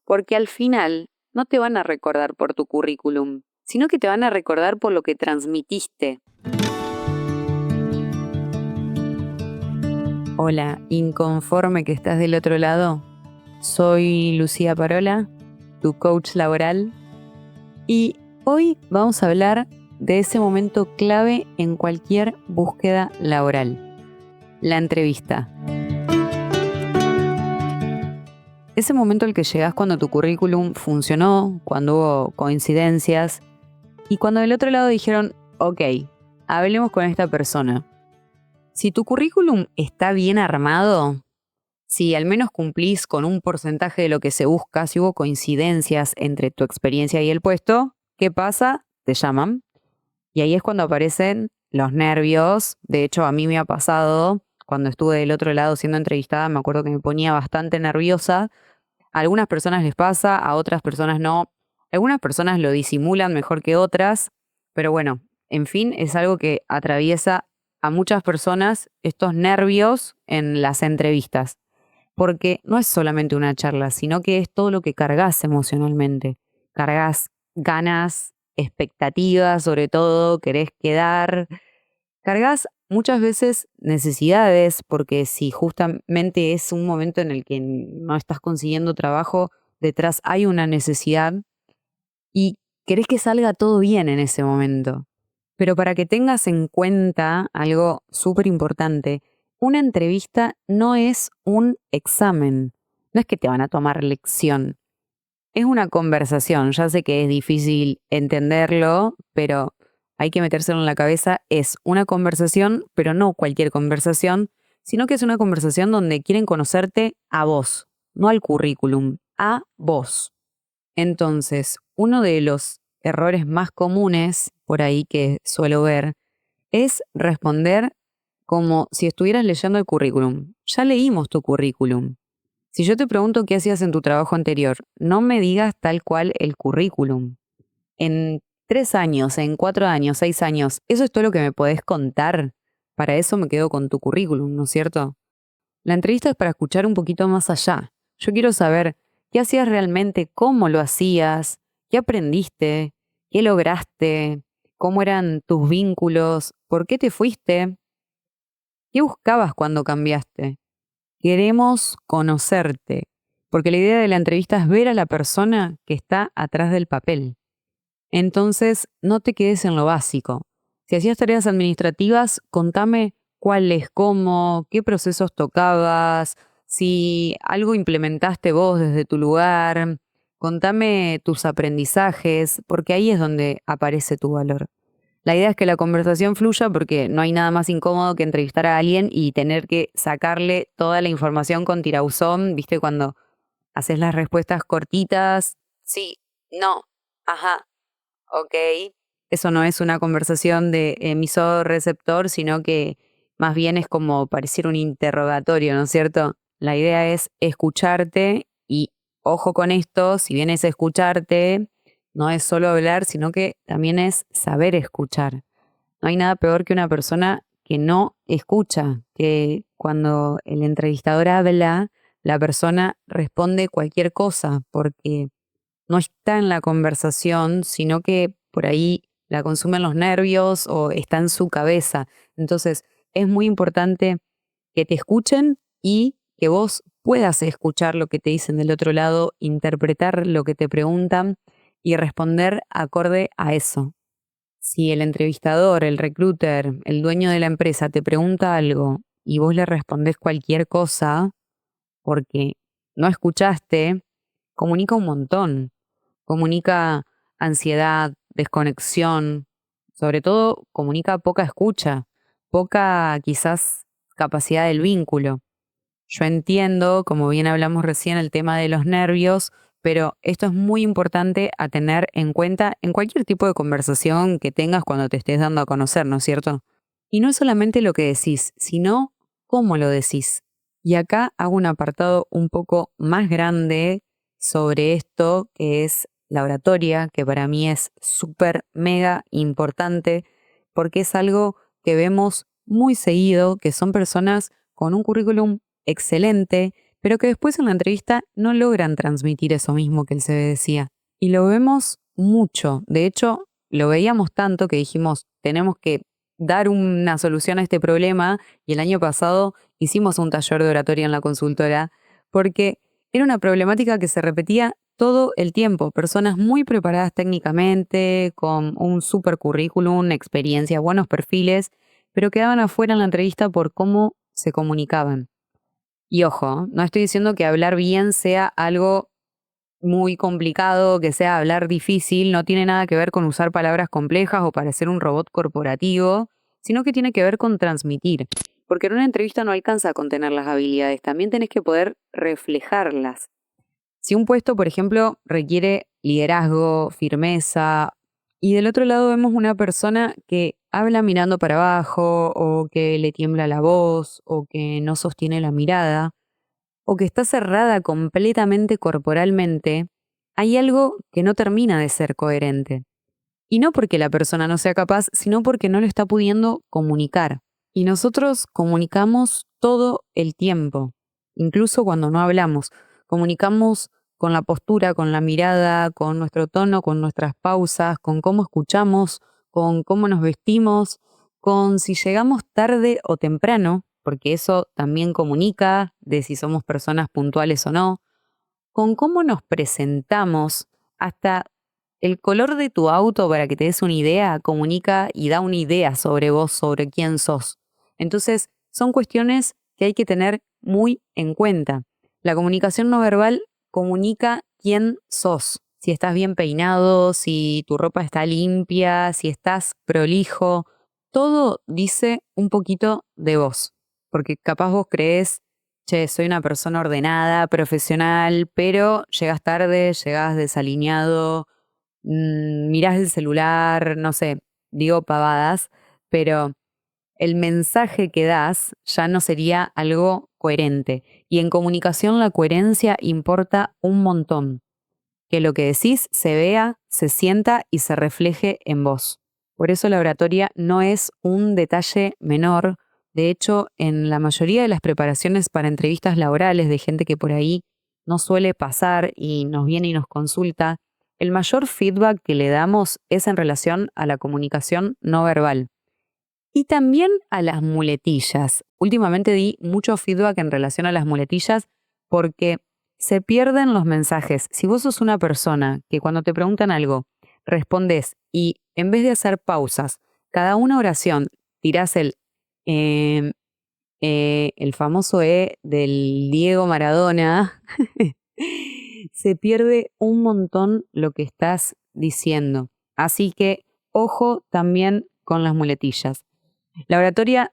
porque al final no te van a recordar por tu currículum, sino que te van a recordar por lo que transmitiste. Hola, inconforme que estás del otro lado. Soy Lucía Parola, tu coach laboral, y hoy vamos a hablar de ese momento clave en cualquier búsqueda laboral, la entrevista. Ese momento al que llegás cuando tu currículum funcionó, cuando hubo coincidencias y cuando del otro lado dijeron, ok, hablemos con esta persona. Si tu currículum está bien armado, si al menos cumplís con un porcentaje de lo que se busca, si hubo coincidencias entre tu experiencia y el puesto, ¿qué pasa? Te llaman. Y ahí es cuando aparecen los nervios. De hecho, a mí me ha pasado, cuando estuve del otro lado siendo entrevistada, me acuerdo que me ponía bastante nerviosa. A algunas personas les pasa, a otras personas no. Algunas personas lo disimulan mejor que otras, pero bueno, en fin, es algo que atraviesa a muchas personas estos nervios en las entrevistas. Porque no es solamente una charla, sino que es todo lo que cargas emocionalmente. Cargas ganas, expectativas, sobre todo, querés quedar. Cargas muchas veces necesidades, porque si justamente es un momento en el que no estás consiguiendo trabajo, detrás hay una necesidad y querés que salga todo bien en ese momento. Pero para que tengas en cuenta algo súper importante, una entrevista no es un examen, no es que te van a tomar lección, es una conversación. Ya sé que es difícil entenderlo, pero hay que metérselo en la cabeza. Es una conversación, pero no cualquier conversación, sino que es una conversación donde quieren conocerte a vos, no al currículum, a vos. Entonces, uno de los errores más comunes por ahí que suelo ver es responder como si estuvieras leyendo el currículum. Ya leímos tu currículum. Si yo te pregunto qué hacías en tu trabajo anterior, no me digas tal cual el currículum. En 3 años, en 4 años, 6 años, eso es todo lo que me podés contar. Para eso me quedo con tu currículum, ¿no es cierto? La entrevista es para escuchar un poquito más allá. Yo quiero saber qué hacías realmente, cómo lo hacías, qué aprendiste, qué lograste, cómo eran tus vínculos, por qué te fuiste, qué buscabas cuando cambiaste. Queremos conocerte, porque la idea de la entrevista es ver a la persona que está atrás del papel. Entonces, no te quedes en lo básico. Si hacías tareas administrativas, contame cuáles, cómo, qué procesos tocabas, si algo implementaste vos desde tu lugar, contame tus aprendizajes, porque ahí es donde aparece tu valor. La idea es que la conversación fluya porque no hay nada más incómodo que entrevistar a alguien y tener que sacarle toda la información con tirauzón, ¿viste? Cuando haces las respuestas cortitas, sí, no, ajá, ok. Eso no es una conversación de emisor-receptor, sino que más bien es como pareciera un interrogatorio, ¿no es cierto? La idea es escucharte y ojo con esto, si bien es escucharte, no es solo hablar, sino que también es saber escuchar. No hay nada peor que una persona que no escucha, que cuando el entrevistador habla, la persona responde cualquier cosa, porque no está en la conversación, sino que por ahí la consumen los nervios o está en su cabeza. Entonces, es muy importante que te escuchen y que vos puedas escuchar lo que te dicen del otro lado, interpretar lo que te preguntan y responder acorde a eso. Si el entrevistador, el recruiter, el dueño de la empresa te pregunta algo y vos le respondés cualquier cosa porque no escuchaste, comunica un montón. Comunica ansiedad, desconexión, sobre todo comunica poca escucha, poca quizás capacidad del vínculo. Yo entiendo, como bien hablamos recién, el tema de los nervios, pero esto es muy importante a tener en cuenta en cualquier tipo de conversación que tengas cuando te estés dando a conocer, ¿no es cierto? Y no es solamente lo que decís, sino cómo lo decís. Y acá hago un apartado un poco más grande sobre esto, que es la oratoria, que para mí es súper, mega importante, porque es algo que vemos muy seguido, que son personas con un currículum excelente, pero que después en la entrevista no logran transmitir eso mismo que el CV decía. Y lo vemos mucho. De hecho, lo veíamos tanto que dijimos, tenemos que dar una solución a este problema, y el año pasado hicimos un taller de oratoria en la consultora porque era una problemática que se repetía todo el tiempo. Personas muy preparadas técnicamente, con un super currículum, experiencia, buenos perfiles, pero quedaban afuera en la entrevista por cómo se comunicaban. Y ojo, no estoy diciendo que hablar bien sea algo muy complicado, que sea hablar difícil, no tiene nada que ver con usar palabras complejas o parecer un robot corporativo, sino que tiene que ver con transmitir. Porque en una entrevista no alcanza con tener las habilidades, también tenés que poder reflejarlas. Si un puesto, por ejemplo, requiere liderazgo, firmeza, y del otro lado vemos una persona que habla mirando para abajo, o que le tiembla la voz, o que no sostiene la mirada, o que está cerrada completamente corporalmente, hay algo que no termina de ser coherente. Y no porque la persona no sea capaz, sino porque no lo está pudiendo comunicar. Y nosotros comunicamos todo el tiempo, incluso cuando no hablamos. Comunicamos con la postura, con la mirada, con nuestro tono, con nuestras pausas, con cómo escuchamos, con cómo nos vestimos, con si llegamos tarde o temprano, porque eso también comunica de si somos personas puntuales o no, con cómo nos presentamos, hasta el color de tu auto, para que te des una idea, comunica y da una idea sobre vos, sobre quién sos. Entonces, son cuestiones que hay que tener muy en cuenta. La comunicación no verbal comunica quién sos. Si estás bien peinado, si tu ropa está limpia, si estás prolijo, todo dice un poquito de vos. Porque capaz vos creés, che, soy una persona ordenada, profesional, pero llegas tarde, llegas desalineado, mirás el celular, no sé, digo pavadas, pero el mensaje que das ya no sería algo coherente. Y en comunicación la coherencia importa un montón. Que lo que decís se vea, se sienta y se refleje en vos. Por eso la oratoria no es un detalle menor. De hecho, en la mayoría de las preparaciones para entrevistas laborales de gente que por ahí no suele pasar y nos viene y nos consulta, el mayor feedback que le damos es en relación a la comunicación no verbal. Y también a las muletillas. Últimamente di mucho feedback en relación a las muletillas porque se pierden los mensajes. Si vos sos una persona que cuando te preguntan algo, respondes y en vez de hacer pausas, cada una oración tirás em, el famoso del Diego Maradona, se pierde un montón lo que estás diciendo. Así que ojo también con las muletillas. La oratoria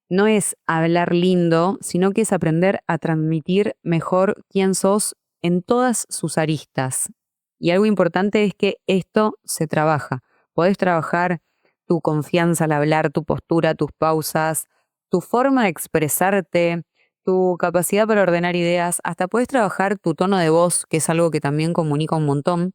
no es hablar lindo, sino que es aprender a transmitir mejor quién sos en todas sus aristas. Y algo importante es que esto se trabaja. Podés trabajar tu confianza al hablar, tu postura, tus pausas, tu forma de expresarte, tu capacidad para ordenar ideas. Hasta podés trabajar tu tono de voz, que es algo que también comunica un montón,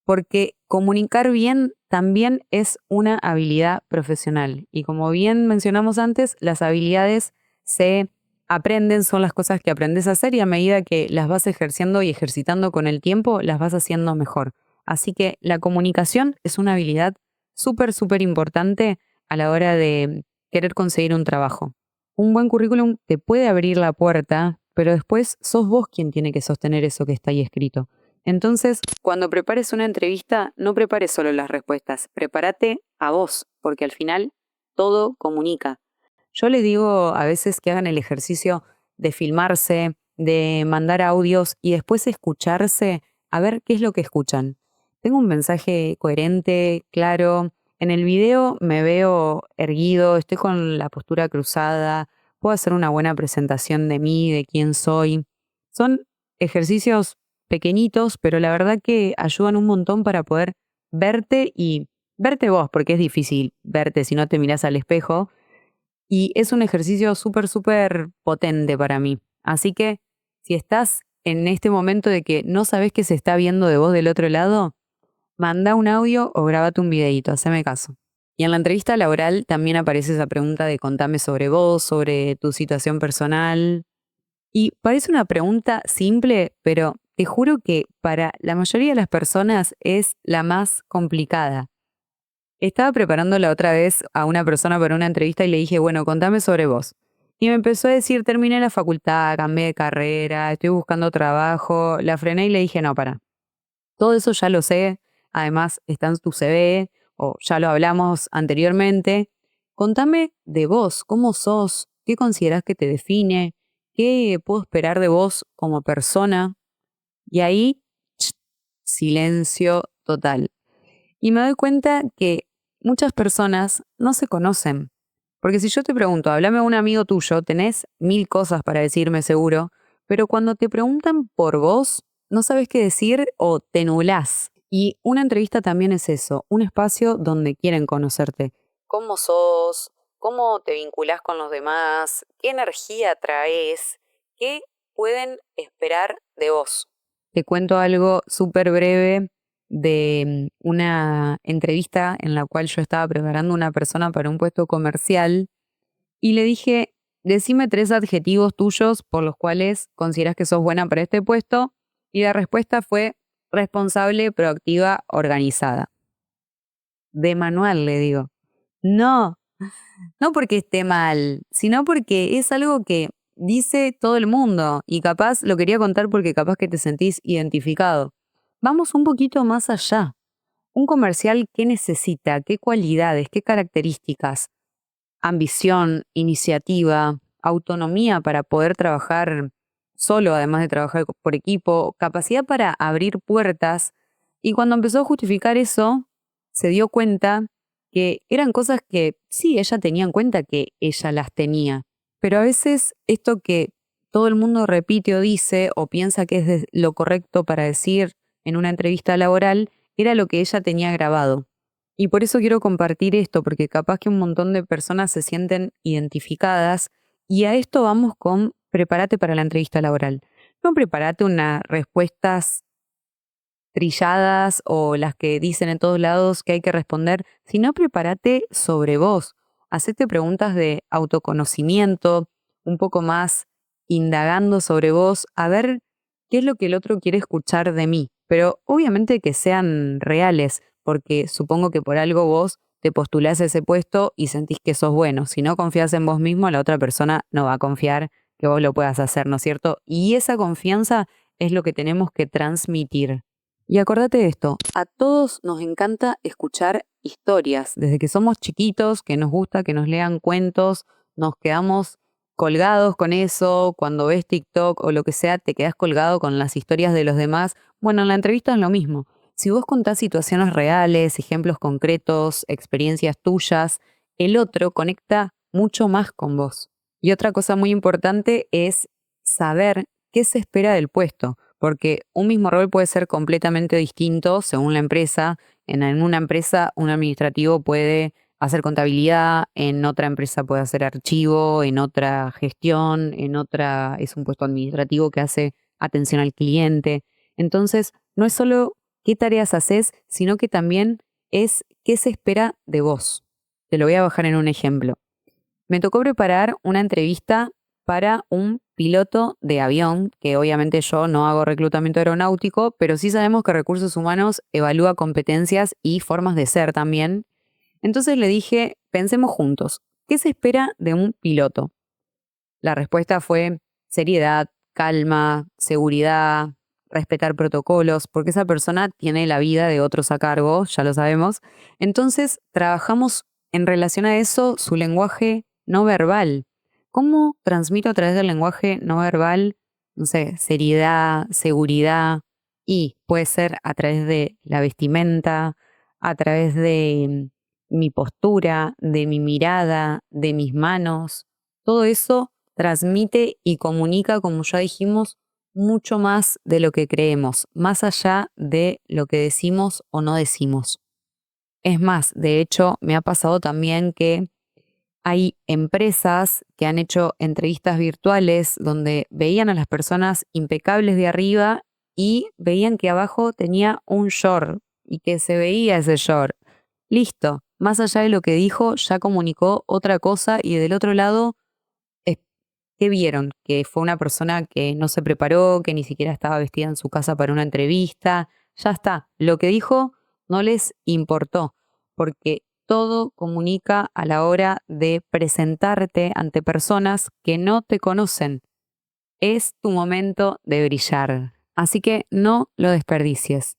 porque comunicar bien también es una habilidad profesional. Y como bien mencionamos antes, las habilidades se aprenden, son las cosas que aprendes a hacer y a medida que las vas ejerciendo y ejercitando con el tiempo, las vas haciendo mejor. Así que la comunicación es una habilidad súper, súper importante a la hora de querer conseguir un trabajo. Un buen currículum te puede abrir la puerta, pero después sos vos quien tiene que sostener eso que está ahí escrito. Entonces, cuando prepares una entrevista, no prepares solo las respuestas, prepárate a vos, porque al final todo comunica. Yo les digo a veces que hagan el ejercicio de filmarse, de mandar audios y después escucharse a ver qué es lo que escuchan. Tengo un mensaje coherente, claro. En el video me veo erguido, estoy con la postura cruzada, puedo hacer una buena presentación de mí, de quién soy. Son ejercicios pequeñitos, pero la verdad que ayudan un montón para poder verte y verte vos, porque es difícil verte si no te mirás al espejo. Y es un ejercicio súper, súper potente para mí. Así que si estás en este momento de que no sabes qué se está viendo de vos del otro lado, manda un audio o grabate un videíto, haceme caso. Y en la entrevista laboral también aparece esa pregunta de contame sobre vos, sobre tu situación personal. Y parece una pregunta simple, pero te juro que para la mayoría de las personas es la más complicada. Estaba preparando la otra vez a una persona para una entrevista y le dije, bueno, contame sobre vos. Y me empezó a decir, terminé la facultad, cambié de carrera, estoy buscando trabajo. La frené y le dije, no, para. Todo eso ya lo sé, además está en tu CV o ya lo hablamos anteriormente. Contame de vos, cómo sos, qué considerás que te define, qué puedo esperar de vos como persona. Y ahí, silencio total. Y me doy cuenta que muchas personas no se conocen. Porque si yo te pregunto, háblame a un amigo tuyo, tenés 1000 cosas para decirme seguro, pero cuando te preguntan por vos, no sabes qué decir o te nublás. Y una entrevista también es eso, un espacio donde quieren conocerte. ¿Cómo sos? ¿Cómo te vinculás con los demás? ¿Qué energía traes? ¿Qué pueden esperar de vos? Te cuento algo súper breve de una entrevista en la cual yo estaba preparando una persona para un puesto comercial y le dije, decime 3 adjetivos tuyos por los cuales consideras que sos buena para este puesto y la respuesta fue responsable, proactiva, organizada. De manual le digo. No, no porque esté mal, sino porque es algo que dice todo el mundo y capaz lo quería contar porque capaz que te sentís identificado. Vamos un poquito más allá. Un comercial, ¿qué necesita? ¿Qué cualidades? ¿Qué características? Ambición, iniciativa, autonomía para poder trabajar solo, además de trabajar por equipo, capacidad para abrir puertas. Y cuando empezó a justificar eso, se dio cuenta que eran cosas que sí, ella tenía en cuenta que ella las tenía. Pero a veces esto que todo el mundo repite o dice o piensa que es lo correcto para decir en una entrevista laboral, era lo que ella tenía grabado. Y por eso quiero compartir esto, porque capaz que un montón de personas se sienten identificadas y a esto vamos con prepárate para la entrevista laboral. No prepárate unas respuestas trilladas o las que dicen en todos lados que hay que responder, sino prepárate sobre vos. Hacete preguntas de autoconocimiento, un poco más indagando sobre vos, a ver qué es lo que el otro quiere escuchar de mí. Pero obviamente que sean reales, porque supongo que por algo vos te postulás a ese puesto y sentís que sos bueno. Si no confías en vos mismo, la otra persona no va a confiar que vos lo puedas hacer, ¿no es cierto? Y esa confianza es lo que tenemos que transmitir. Y acordate de esto, a todos nos encanta escuchar historias, desde que somos chiquitos, que nos gusta que nos lean cuentos, nos quedamos colgados con eso, cuando ves TikTok o lo que sea, te quedas colgado con las historias de los demás. Bueno, en la entrevista es lo mismo. Si vos contás situaciones reales, ejemplos concretos, experiencias tuyas, el otro conecta mucho más con vos. Y otra cosa muy importante es saber qué se espera del puesto, porque un mismo rol puede ser completamente distinto según la empresa. En una empresa, un administrativo puede hacer contabilidad, en otra empresa puede hacer archivo, en otra gestión, en otra es un puesto administrativo que hace atención al cliente. Entonces, no es solo qué tareas haces, sino que también es qué se espera de vos. Te lo voy a bajar en un ejemplo. Me tocó preparar una entrevista para un piloto de avión, que obviamente yo no hago reclutamiento aeronáutico, pero sí sabemos que recursos humanos evalúa competencias y formas de ser también. Entonces le dije, pensemos juntos, ¿qué se espera de un piloto? La respuesta fue seriedad, calma, seguridad, respetar protocolos, porque esa persona tiene la vida de otros a cargo, ya lo sabemos. Entonces trabajamos en relación a eso su lenguaje no verbal. ¿Cómo transmito a través del lenguaje no verbal, no sé, seriedad, seguridad? Y puede ser a través de la vestimenta, a través de mi postura, de mi mirada, de mis manos. Todo eso transmite y comunica, como ya dijimos, mucho más de lo que creemos, más allá de lo que decimos o no decimos. Es más, de hecho, me ha pasado también que hay empresas que han hecho entrevistas virtuales donde veían a las personas impecables de arriba y veían que abajo tenía un short y que se veía ese short. Listo, más allá de lo que dijo, ya comunicó otra cosa y del otro lado ¿Qué vieron? Que fue una persona que no se preparó, que ni siquiera estaba vestida en su casa para una entrevista. Ya está. Lo que dijo no les importó, porque todo comunica a la hora de presentarte ante personas que no te conocen. Es tu momento de brillar. Así que no lo desperdicies.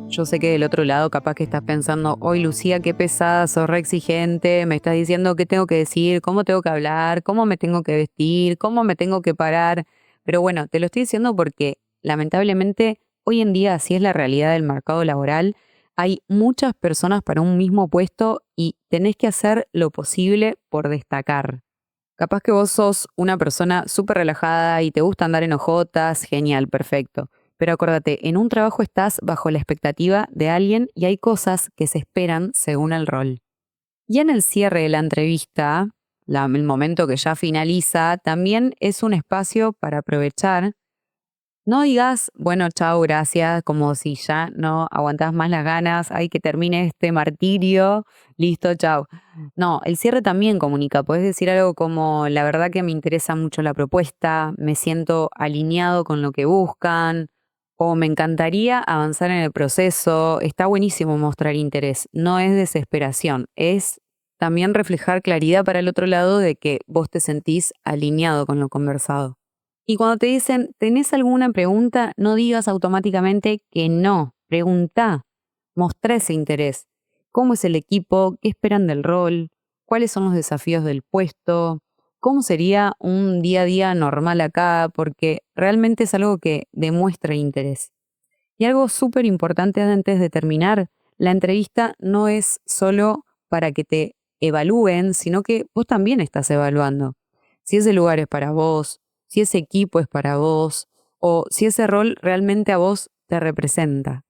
Yo sé que del otro lado capaz que estás pensando, hoy Lucía, qué pesada, sos re exigente, me estás diciendo qué tengo que decir, cómo tengo que hablar, cómo me tengo que vestir, cómo me tengo que parar. Pero bueno, te lo estoy diciendo porque lamentablemente hoy en día así es la realidad del mercado laboral. Hay muchas personas para un mismo puesto y tenés que hacer lo posible por destacar. Capaz que vos sos una persona súper relajada y te gusta andar en hojotas, genial, perfecto. Pero acuérdate, en un trabajo estás bajo la expectativa de alguien y hay cosas que se esperan según el rol. Y en el cierre de la entrevista, el momento que ya finaliza, también es un espacio para aprovechar. No digas, bueno, chao, gracias, como si ya no aguantás más las ganas, hay que termine este martirio, listo, chao. No, el cierre también comunica. Podés decir algo como, la verdad que me interesa mucho la propuesta, me siento alineado con lo que buscan, o me encantaría avanzar en el proceso. Está buenísimo mostrar interés, no es desesperación, es también reflejar claridad para el otro lado de que vos te sentís alineado con lo conversado. Y cuando te dicen, ¿tenés alguna pregunta? No digas automáticamente que no. Preguntá, mostrá ese interés. ¿Cómo es el equipo? ¿Qué esperan del rol? ¿Cuáles son los desafíos del puesto? ¿Cómo sería un día a día normal acá? Porque realmente es algo que demuestra interés. Y algo súper importante antes de terminar, la entrevista no es solo para que te evalúen, sino que vos también estás evaluando. Si ese lugar es para vos, si ese equipo es para vos, o si ese rol realmente a vos te representa.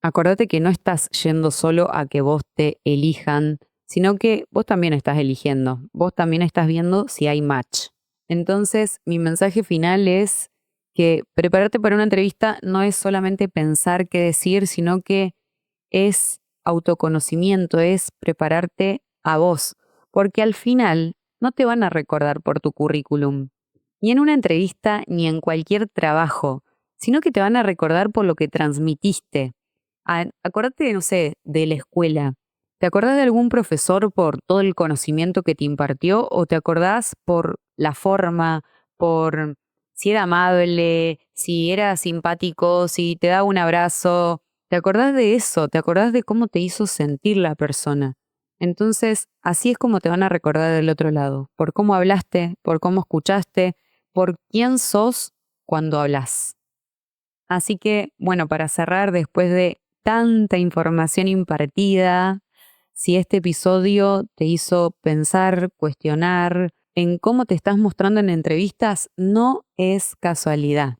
Acordate que no estás yendo solo a que vos te elijan, sino que vos también estás eligiendo, vos también estás viendo si hay match. Entonces, mi mensaje final es que prepararte para una entrevista no es solamente pensar qué decir, sino que es autoconocimiento, es prepararte a vos, porque al final no te van a recordar por tu currículum, ni en una entrevista, ni en cualquier trabajo, sino que te van a recordar por lo que transmitiste. Acordate, no sé, de la escuela. ¿Te acordás de algún profesor por todo el conocimiento que te impartió o te acordás por la forma, por si era amable, si era simpático, si te daba un abrazo? ¿Te acordás de eso? ¿Te acordás de cómo te hizo sentir la persona? Entonces, así es como te van a recordar del otro lado, por cómo hablaste, por cómo escuchaste, por quién sos cuando hablas. Así que, bueno, para cerrar, después de tanta información impartida, si este episodio te hizo pensar, cuestionar en cómo te estás mostrando en entrevistas, no es casualidad.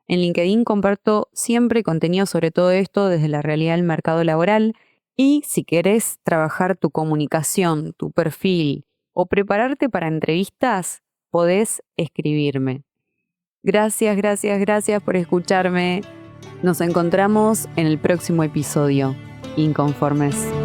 En LinkedIn comparto siempre contenido sobre todo esto desde la realidad del mercado laboral y si querés trabajar tu comunicación, tu perfil o prepararte para entrevistas, podés escribirme. Gracias, gracias, gracias por escucharme. Nos encontramos en el próximo episodio. Inconformes.